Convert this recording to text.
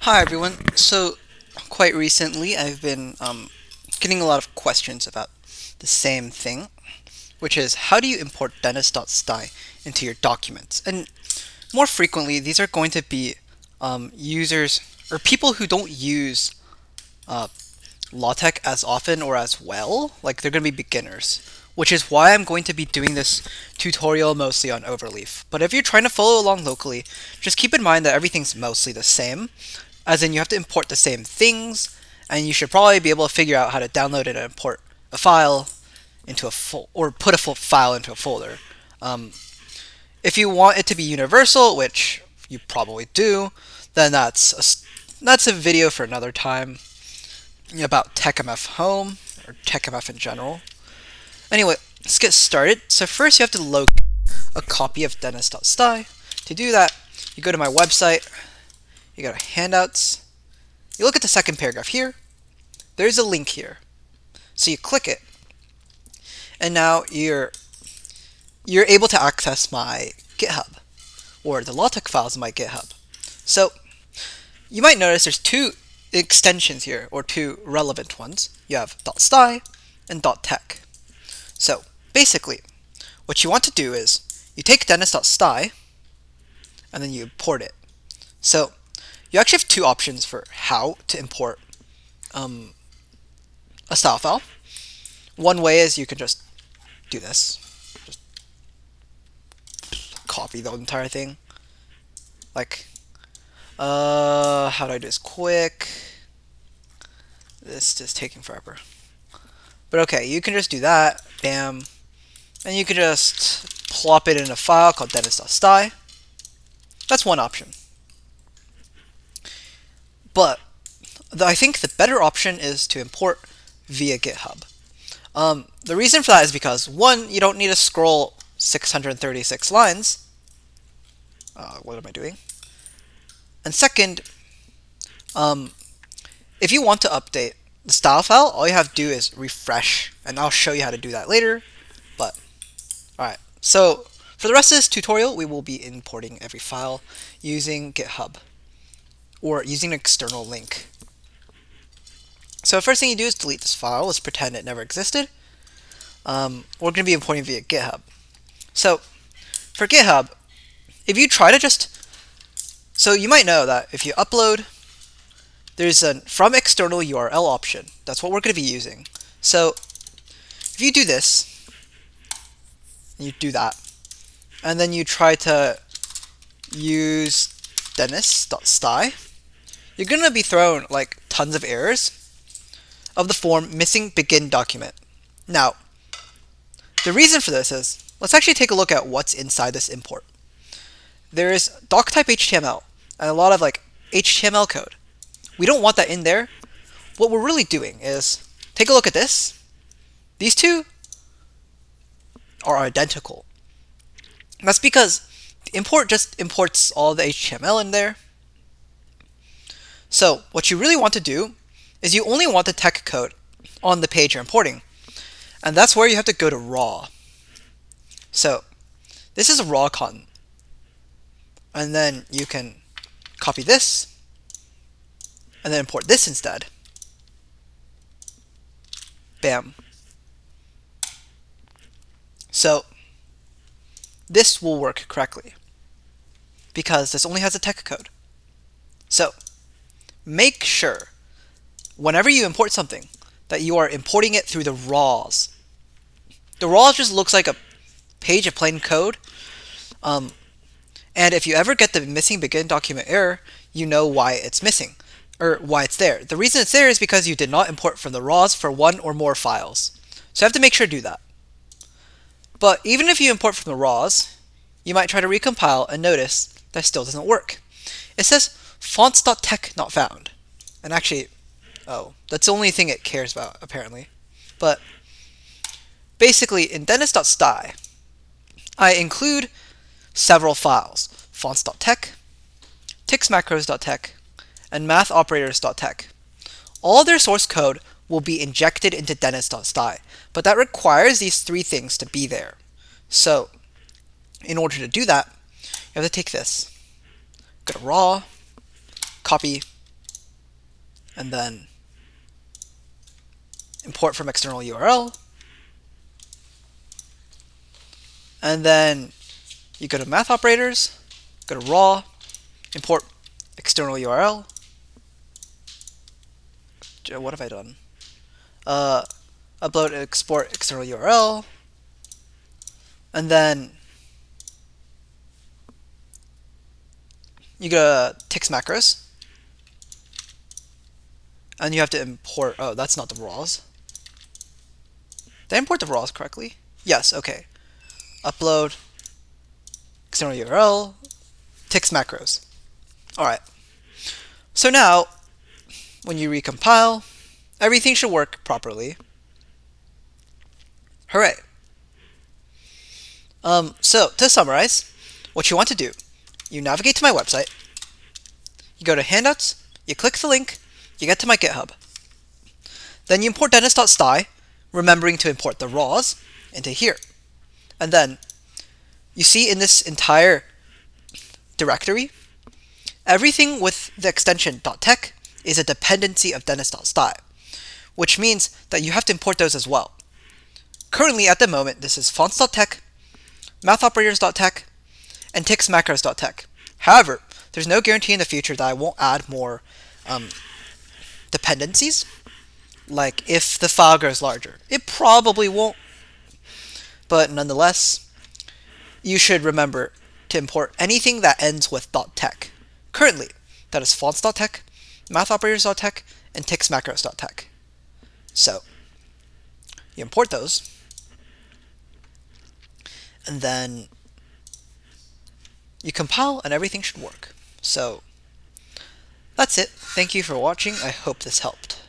Hi everyone. So, quite recently, I've been getting a lot of questions about the same thing, which is how do you import dennis.sty into your documents? And more frequently, these are going to be users or people who don't use uh, LaTeX as often or as well. Like they're going to be beginners, which is why I'm going to be doing this tutorial mostly on Overleaf. But if you're trying to follow along locally, just keep in mind that everything's mostly the same, as in you have to import the same things, and you should probably be able to figure out how to download and import a file into a or put a full file into a folder. Um, if you want it to be universal, which you probably do, then that's a video for another time about TechMF Home or TechMF in general. Anyway, let's get started. So first you have to load a copy of dennis.sty. To do that, you go to my website, you go to handouts, you look at the second paragraph here, there's a link here. So you click it, and now you're able to access my GitHub, or the LaTeX files in my GitHub. So you might notice there's two extensions here, or two relevant ones. You have .sty and .tech. So basically, what you want to do is you take dennis.sty and then you import it. So you actually have two options for how to import a style file. One way is you can just do this, just copy the entire thing. Like, how do I do this quick? This is taking forever. But okay, you can just do that, bam, and you can just plop it in a file called dennis.sty. That's one option. But I think the better option is to import via GitHub. The reason for that is because, one, you don't need to scroll 636 lines. What am I doing? And second, if you want to update the style file, all you have to do is refresh, and I'll show you how to do that later. But, alright, so for the rest of this tutorial, we will be importing every file using GitHub, or using an external link. So the first thing you do is delete this file. Let's pretend it never existed. We're going to be importing via GitHub. So for GitHub, if you try to so you might know that if you upload, there's a from external URL option. That's what we're going to be using. So if you do this, you do that, and then you try to use dennis.sty, you're going to be thrown like tons of errors of the form missing begin document. Now, the reason for this is, let's actually take a look at what's inside this import. There is doc type HTML and a lot of like HTML code. We don't want that in there. What we're really doing is, take a look at this. These two are identical. And that's because the import just imports all the HTML in there. So what you really want to do is you only want the tech code on the page you're importing. And that's where you have to go to raw. So this is raw content. And then you can copy this and then import this instead. Bam. So this will work correctly because this only has a tech code. So make sure whenever you import something that you are importing it through the raws. The raws just looks like a page of plain code. And if you ever get the missing begin document error, you know why it's missing, or why it's there. The reason it's there is because you did not import from the raws for one or more files. So you have to make sure to do that. But even if you import from the raws, you might try to recompile and notice that still doesn't work. It says fonts.tech not found. And actually, that's the only thing it cares about, apparently. But basically, in dennis.sty, I include several files: fonts.tech, tixmacros.tech, and mathoperators.tech. All their source code will be injected into dennis.sty, but that requires these three things to be there. So in order to do that, you have to take this, go to raw, copy, and then import from external URL, and then you go to math operators, go to raw, import external URL. What have I done? Upload, export external URL, and then you go to tix macros, and you have to import. Oh, that's not the raws. Did I import the raws correctly? Yes. Okay. Upload external URL, tix macros. All right. So now, when you recompile, everything should work properly. Hooray! So to summarize, what you want to do, you navigate to my website, you go to handouts, you click the link, you get to my GitHub. Then you import dennis.sty, remembering to import the raws into here. And then you see in this entire directory, everything with the extension .tech is a dependency of dennis.sty, which means that you have to import those as well. Currently, at the moment, this is fonts.tech, mathoperators.tech, and tixmacros.tech. However, there's no guarantee in the future that I won't add more dependencies. Like if the file grows larger. It probably won't. But nonetheless, you should remember to import anything that ends with .tech. Currently, that is fonts.tech, mathoperators.tech, and tixmacros.tech. So, you import those, and then you compile and everything should work. So, that's it. Thank you for watching. I hope this helped.